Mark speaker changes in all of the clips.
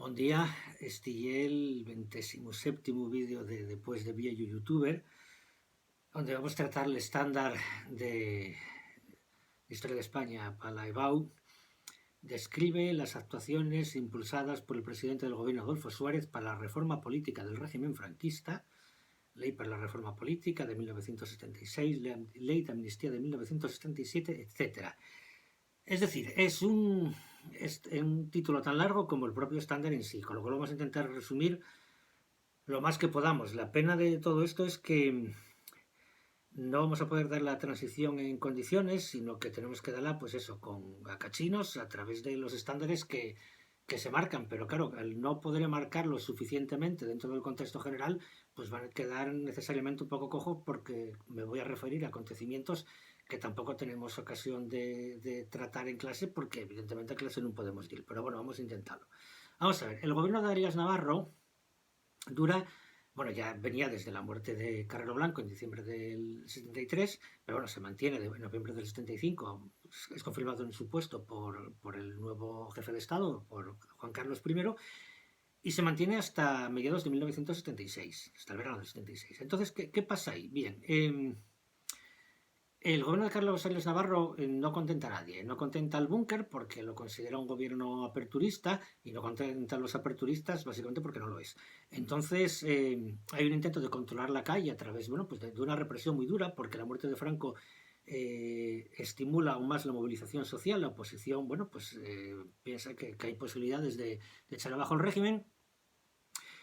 Speaker 1: Bon día, este é el 27º vídeo de Después de Viejo Youtuber, onde vamos tratar el estándar de Historia de España para la EBAU. Describe las actuaciones impulsadas por el presidente del gobierno Adolfo Suárez para la reforma política del régimen franquista, Ley para la Reforma Política de 1976, Ley de Amnistía de 1977, etc. Es decir, es un título tan largo como el propio estándar en sí, con lo cual vamos a intentar resumir lo más que podamos. La pena de todo esto es que no vamos a poder dar la transición en condiciones, sino que tenemos que darla, pues eso, con cachinos a través de los estándares que se marcan. Pero claro, al no poder marcarlos suficientemente dentro del contexto general, pues van a quedar necesariamente un poco cojos porque me voy a referir a acontecimientos que tampoco tenemos ocasión de tratar en clase porque evidentemente en clase no podemos ir. Pero bueno, vamos a intentarlo. Vamos a ver, el gobierno de Arias Navarro dura, bueno, ya venía desde la muerte de Carrero Blanco en diciembre del 73, pero bueno, se mantiene en noviembre del 75, es confirmado en su puesto por el nuevo jefe de Estado, por Juan Carlos I, y se mantiene hasta mediados de 1976, hasta el verano del 76. Entonces, ¿qué pasa ahí? Bien, el gobierno de Carlos Arias Navarro no contenta a nadie. No contenta al búnker porque lo considera un gobierno aperturista y no contenta a los aperturistas básicamente porque no lo es. Entonces hay un intento de controlar la calle a través pues de una represión muy dura porque la muerte de Franco estimula aún más la movilización social. La oposición pues piensa que hay posibilidades de echar abajo el régimen.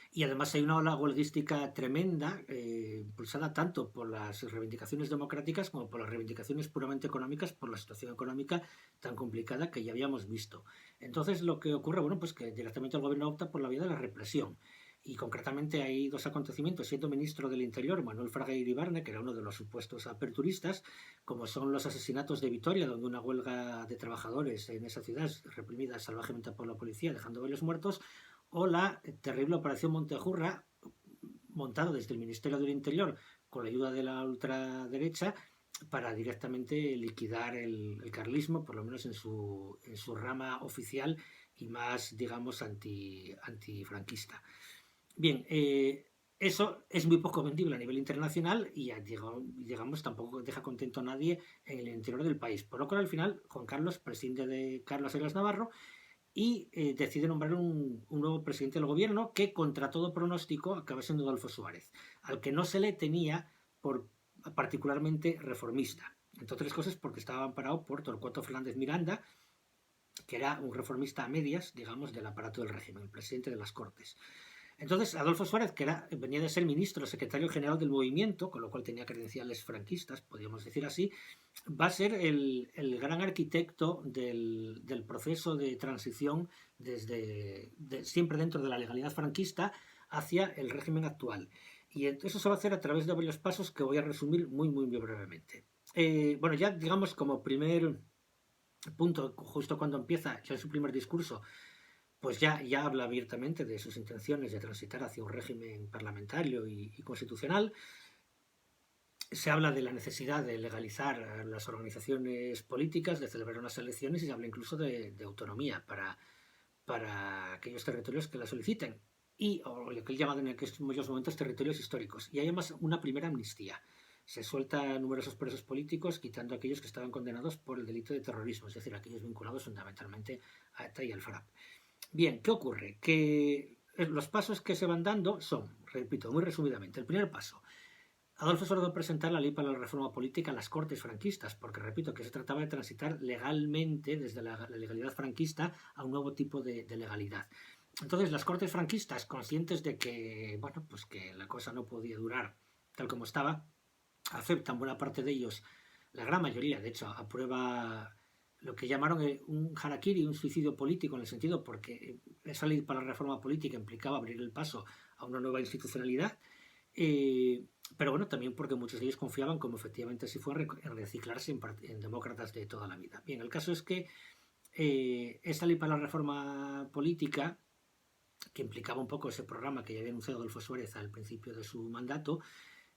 Speaker 1: Y además hay una ola huelguística tremenda, impulsada tanto por las reivindicaciones democráticas como por las reivindicaciones puramente económicas, por la situación económica tan complicada que ya habíamos visto. Entonces lo que ocurre, pues que directamente el gobierno opta por la vía de la represión. Y concretamente hay dos acontecimientos, siendo ministro del Interior, Manuel Fraga Iribarne, que era uno de los supuestos aperturistas, como son los asesinatos de Vitoria, donde una huelga de trabajadores en esa ciudad es reprimida salvajemente por la policía, dejando varios muertos, o la terrible operación Montejurra, montado desde el Ministerio del Interior con la ayuda de la ultraderecha para directamente liquidar el carlismo, por lo menos en su rama oficial y más, digamos, antifranquista. Bien, eso es muy poco vendible a nivel internacional y digamos tampoco deja contento a nadie en el interior del país. Por lo cual al final Juan Carlos prescinde de Carlos Arias Navarro y decide nombrar un nuevo presidente del gobierno que, contra todo pronóstico, acaba siendo Adolfo Suárez, al que no se le tenía por particularmente reformista. Entre otras cosas porque estaba amparado por Torcuato Fernández Miranda, que era un reformista a medias, digamos, del aparato del régimen, el presidente de las Cortes. Entonces, Adolfo Suárez, que venía de ser ministro, secretario general del movimiento, con lo cual tenía credenciales franquistas, podríamos decir así, va a ser el gran arquitecto del proceso de transición siempre dentro de la legalidad franquista hacia el régimen actual. Y eso se va a hacer a través de varios pasos que voy a resumir muy, muy, muy brevemente. Bueno, ya digamos como primer punto, justo cuando empieza ya en su primer discurso, pues ya habla abiertamente de sus intenciones de transitar hacia un régimen parlamentario y constitucional. Se habla de la necesidad de legalizar las organizaciones políticas, de celebrar unas elecciones y se habla incluso de autonomía para aquellos territorios que la soliciten o lo que él llama en muchos momentos territorios históricos. Y hay además una primera amnistía. Se suelta numerosos presos políticos, quitando a aquellos que estaban condenados por el delito de terrorismo, es decir, aquellos vinculados fundamentalmente a ETA y al FRAP. Bien, ¿qué ocurre? Que los pasos que se van dando son, repito, muy resumidamente, el primer paso. Adolfo Suárez presentar la ley para la reforma política a las Cortes franquistas, porque repito que se trataba de transitar legalmente desde la legalidad franquista a un nuevo tipo de legalidad. Entonces las Cortes franquistas, conscientes de que, pues que la cosa no podía durar tal como estaba, aceptan buena parte de ellos, la gran mayoría, de hecho, aprueba lo que llamaron un harakiri, un suicidio político, en el sentido porque esa ley para la reforma política implicaba abrir el paso a una nueva institucionalidad, pero bueno, también porque muchos de ellos confiaban, como efectivamente así fue, en reciclarse en demócratas de toda la vida. Bien, el caso es que esta ley para la reforma política, que implicaba un poco ese programa que ya había anunciado Adolfo Suárez al principio de su mandato,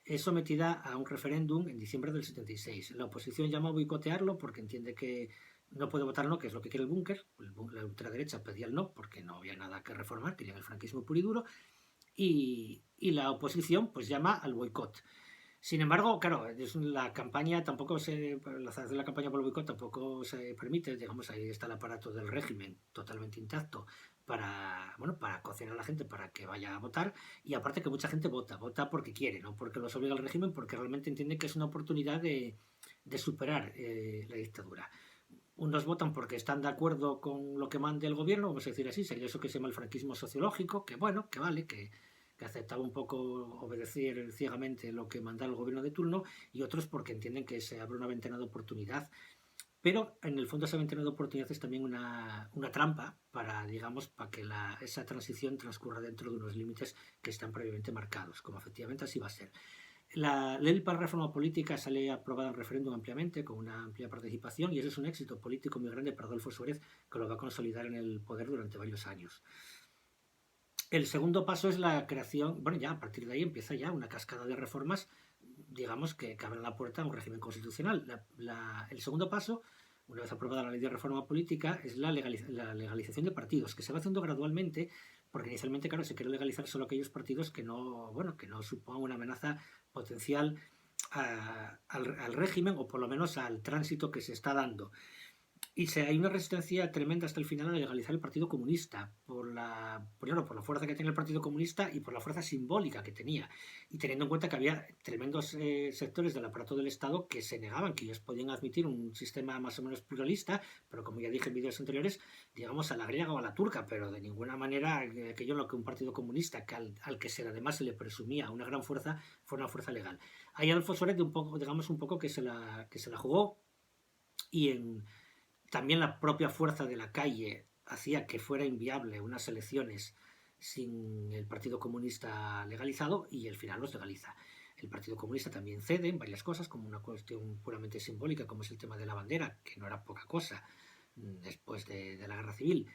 Speaker 1: es sometida a un referéndum en diciembre del 76. La oposición llama a boicotearlo porque entiende que no puede votar no, que es lo que quiere el búnker. La ultraderecha pedía el no, porque no había nada que reformar, querían el franquismo puro y duro, y la oposición pues llama al boicot. Sin embargo, claro, la campaña tampoco se. La hacer la campaña por el boicot tampoco se permite, digamos, ahí está el aparato del régimen totalmente intacto para, bueno, para cocinar a la gente para que vaya a votar, y aparte que mucha gente vota porque quiere, no porque los obliga el régimen, porque realmente entiende que es una oportunidad de superar la dictadura. Unos votan porque están de acuerdo con lo que mande el gobierno, vamos a decir así, sería eso que se llama el franquismo sociológico, que bueno, que vale, que aceptaba un poco obedecer ciegamente lo que mandaba el gobierno de turno, y otros porque entienden que se abre una ventana de oportunidad. Pero en el fondo esa ventana de oportunidad es también una trampa para, digamos, para que esa transición transcurra dentro de unos límites que están previamente marcados, como efectivamente así va a ser. La ley para la reforma política sale aprobada en referéndum ampliamente, con una amplia participación, y ese es un éxito político muy grande para Adolfo Suárez, que lo va a consolidar en el poder durante varios años. El segundo paso es la creación, bueno, ya a partir de ahí empieza ya una cascada de reformas, digamos, que abren la puerta a un régimen constitucional. El segundo paso, una vez aprobada la ley de reforma política, es la legalización de partidos, que se va haciendo gradualmente, porque inicialmente, claro, se quiere legalizar solo aquellos partidos que no, bueno, que no supongan una amenaza potencial al régimen, o por lo menos al tránsito que se está dando. Hay una resistencia tremenda hasta el final a legalizar el Partido Comunista, primero por la fuerza que tenía el Partido Comunista y por la fuerza simbólica que tenía. Y teniendo en cuenta que había tremendos sectores del aparato del Estado que se negaban, que ellos podían admitir un sistema más o menos pluralista, pero como ya dije en vídeos anteriores, digamos a la griega o a la turca, pero de ninguna manera aquello en lo que un Partido Comunista, que al que además se le presumía una gran fuerza, fue una fuerza legal. Hay Adolfo Suárez de un poco, digamos, un poco que se la jugó, y también la propia fuerza de la calle hacía que fuera inviable unas elecciones sin el Partido Comunista legalizado, y al final los legaliza. El Partido Comunista también cede en varias cosas, como una cuestión puramente simbólica, como es el tema de la bandera, que no era poca cosa después de la guerra civil,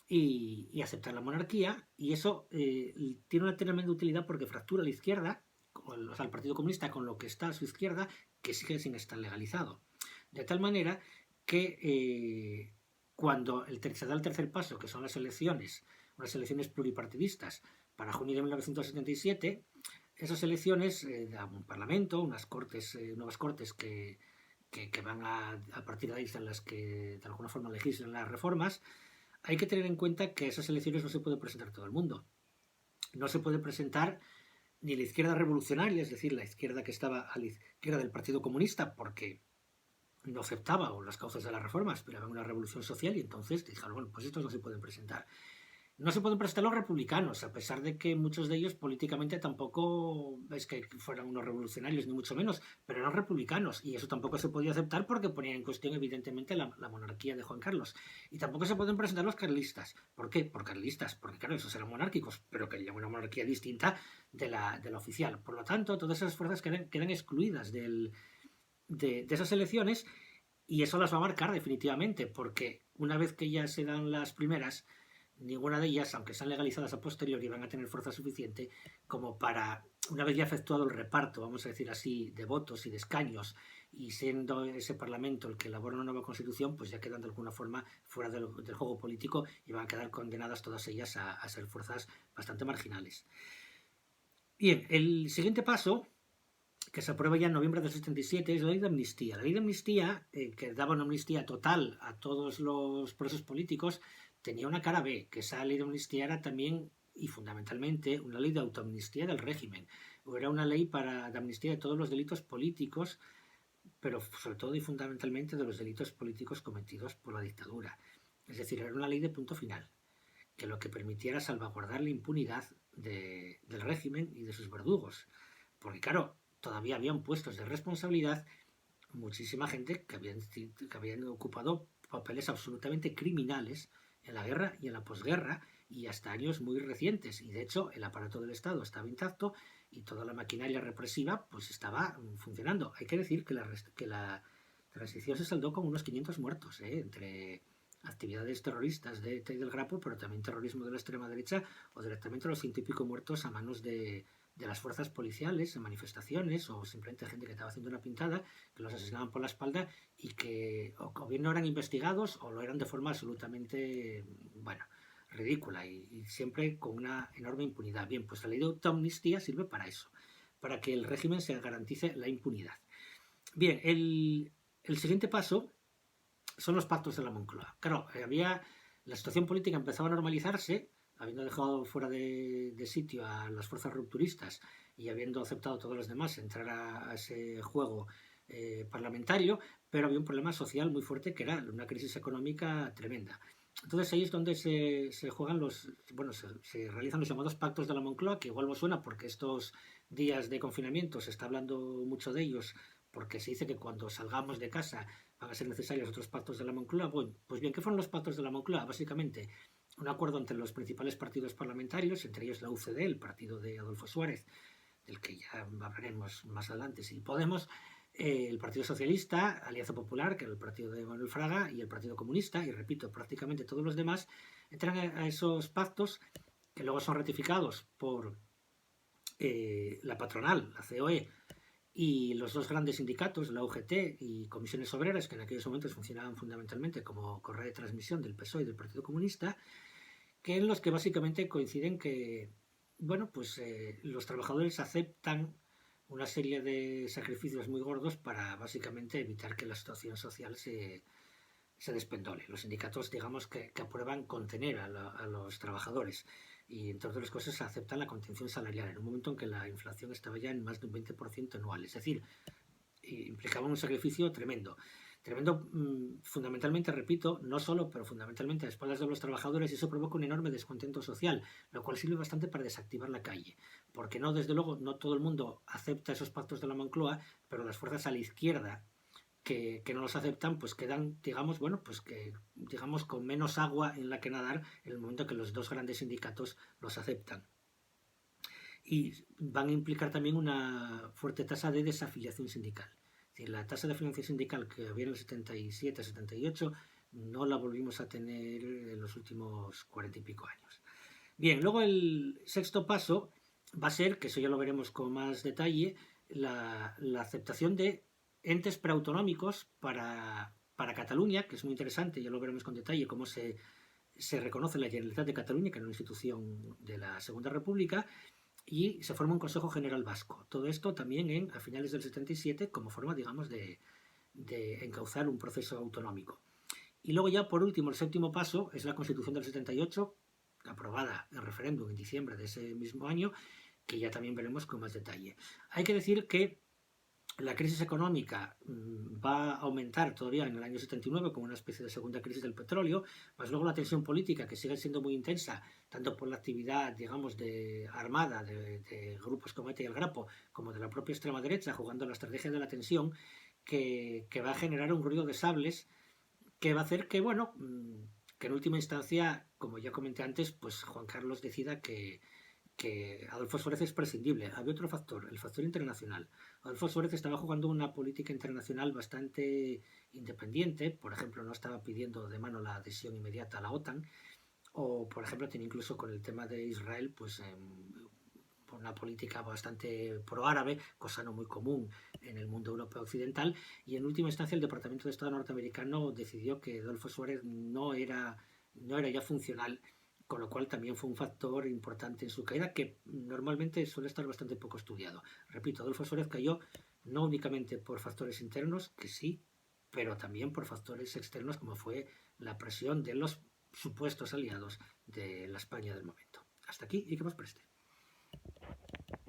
Speaker 1: y aceptar la monarquía, y eso tiene una tremenda utilidad porque fractura a la izquierda, o sea, el Partido Comunista con lo que está a su izquierda, que sigue sin estar legalizado. De tal manera que cuando se da el tercer paso, que son las elecciones, unas elecciones pluripartidistas, para junio de 1977, esas elecciones da un parlamento, unas cortes, nuevas cortes que van a partir de ahí son las que de alguna forma legislan las reformas. Hay que tener en cuenta que esas elecciones no se puede presentar todo el mundo. No se puede presentar ni la izquierda revolucionaria, es decir, la izquierda que estaba a la izquierda del Partido Comunista, porque no aceptaba las causas de las reformas, pero había una revolución social, y entonces dijeron, bueno, pues estos no se pueden presentar. No se pueden presentar los republicanos, a pesar de que muchos de ellos políticamente tampoco es que fueran unos revolucionarios, ni mucho menos, pero eran republicanos, y eso tampoco se podía aceptar porque ponía en cuestión evidentemente la monarquía de Juan Carlos. Y tampoco se pueden presentar los carlistas. ¿Por qué? Por carlistas, porque claro, esos eran monárquicos, pero querían una monarquía distinta de la oficial. Por lo tanto, todas esas fuerzas quedan excluidas de esas elecciones, y eso las va a marcar definitivamente, porque una vez que ya se dan las primeras, ninguna de ellas, aunque sean legalizadas a posteriori, van a tener fuerza suficiente como para, una vez ya efectuado el reparto, vamos a decir así, de votos y de escaños, y siendo ese Parlamento el que elabora una nueva Constitución, pues ya quedan de alguna forma fuera del juego político, y van a quedar condenadas todas ellas a ser fuerzas bastante marginales. Bien, el siguiente paso, que se aprueba ya en noviembre del 77, es la ley de amnistía. La ley de amnistía, que daba una amnistía total a todos los presos políticos, tenía una cara B, que esa ley de amnistía era también y fundamentalmente una ley de autoamnistía del régimen. Era una ley de amnistía de todos los delitos políticos, pero sobre todo y fundamentalmente de los delitos políticos cometidos por la dictadura. Es decir, era una ley de punto final, que lo que permitía era salvaguardar la impunidad del régimen y de sus verdugos. Porque claro, todavía habían puestos de responsabilidad muchísima gente que habían ocupado papeles absolutamente criminales en la guerra y en la posguerra, y hasta años muy recientes. Y de hecho el aparato del Estado estaba intacto y toda la maquinaria represiva pues estaba funcionando. Hay que decir que la transición se saldó con unos 500 muertos entre actividades terroristas de ETA y del Grapo, pero también terrorismo de la extrema derecha o directamente los 100 y pico muertos a manos de las fuerzas policiales en manifestaciones o simplemente gente que estaba haciendo una pintada, que los asesinaban por la espalda y que o bien no eran investigados o lo eran de forma absolutamente, bueno, ridícula y siempre con una enorme impunidad. Bien, pues la ley de amnistía sirve para eso, para que el régimen se garantice la impunidad. Bien, el siguiente paso son los pactos de la Moncloa. Claro, la situación política empezaba a normalizarse, habiendo dejado fuera de sitio a las fuerzas rupturistas y habiendo aceptado a todos los demás entrar a ese juego parlamentario, pero había un problema social muy fuerte que era una crisis económica tremenda. Entonces ahí es donde se juegan bueno, se realizan los llamados pactos de la Moncloa, que igual vos suena porque estos días de confinamiento se está hablando mucho de ellos, porque se dice que cuando salgamos de casa van a ser necesarios otros pactos de la Moncloa. Bueno, pues bien, ¿qué fueron los pactos de la Moncloa? Básicamente, un acuerdo entre los principales partidos parlamentarios, entre ellos la UCD, el partido de Adolfo Suárez, del que ya hablaremos más adelante, si Podemos, el Partido Socialista, Alianza Popular, que era el partido de Manuel Fraga, y el Partido Comunista, y repito, prácticamente todos los demás, entran a esos pactos que luego son ratificados por la patronal, la COE, y los dos grandes sindicatos, la UGT y Comisiones Obreras, que en aquellos momentos funcionaban fundamentalmente como correa de transmisión del PSOE y del Partido Comunista, que en los que básicamente coinciden que, bueno, pues los trabajadores aceptan una serie de sacrificios muy gordos para básicamente evitar que la situación social se despendole. Los sindicatos, digamos, que aprueban contener a los trabajadores y, entre otras cosas, aceptan la contención salarial en un momento en que la inflación estaba ya en más de un 20% anual. Es decir, implicaba un sacrificio tremendo. Tremendo, fundamentalmente, repito, no solo, pero fundamentalmente a espaldas de los trabajadores, y eso provoca un enorme descontento social, lo cual sirve bastante para desactivar la calle. Porque no, desde luego, no todo el mundo acepta esos pactos de la Moncloa, pero las fuerzas a la izquierda que no los aceptan, pues quedan, digamos, bueno, pues que, digamos, con menos agua en la que nadar en el momento que los dos grandes sindicatos los aceptan. Y van a implicar también una fuerte tasa de desafiliación sindical. Es decir, la tasa de afiliación sindical que había en el 77-78 no la volvimos a tener en los últimos 40 y pico años. Bien, luego el sexto paso va a ser, que eso ya lo veremos con más detalle, la aceptación de entes preautonómicos para Cataluña, que es muy interesante, ya lo veremos con detalle, cómo se reconoce la Generalitat de Cataluña, que era una institución de la Segunda República, y se forma un Consejo General Vasco. Todo esto también a finales del 77 como forma, digamos, de encauzar un proceso autonómico. Y luego ya, por último, el séptimo paso es la Constitución del 78, aprobada en referéndum en diciembre de ese mismo año, que ya también veremos con más detalle. Hay que decir que la crisis económica va a aumentar todavía en el año 79 como una especie de segunda crisis del petróleo, más luego la tensión política que sigue siendo muy intensa, tanto por la actividad, digamos, de armada de grupos como ETA y el Grapo, como de la propia extrema derecha, jugando la estrategia de la tensión, que va a generar un ruido de sables que va a hacer que, bueno, que en última instancia, como ya comenté antes, pues Juan Carlos decida que Adolfo Suárez es prescindible. Había otro factor, el factor internacional. Adolfo Suárez estaba jugando una política internacional bastante independiente, por ejemplo, no estaba pidiendo de mano la adhesión inmediata a la OTAN, o por ejemplo, tiene incluso con el tema de Israel, pues una política bastante pro-árabe, cosa no muy común en el mundo europeo occidental, y en última instancia el Departamento de Estado norteamericano decidió que Adolfo Suárez no era ya funcional, con lo cual también fue un factor importante en su caída que normalmente suele estar bastante poco estudiado. Repito, Adolfo Suárez cayó no únicamente por factores internos, que sí, pero también por factores externos como fue la presión de los supuestos aliados de la España del momento. Hasta aquí y que os preste.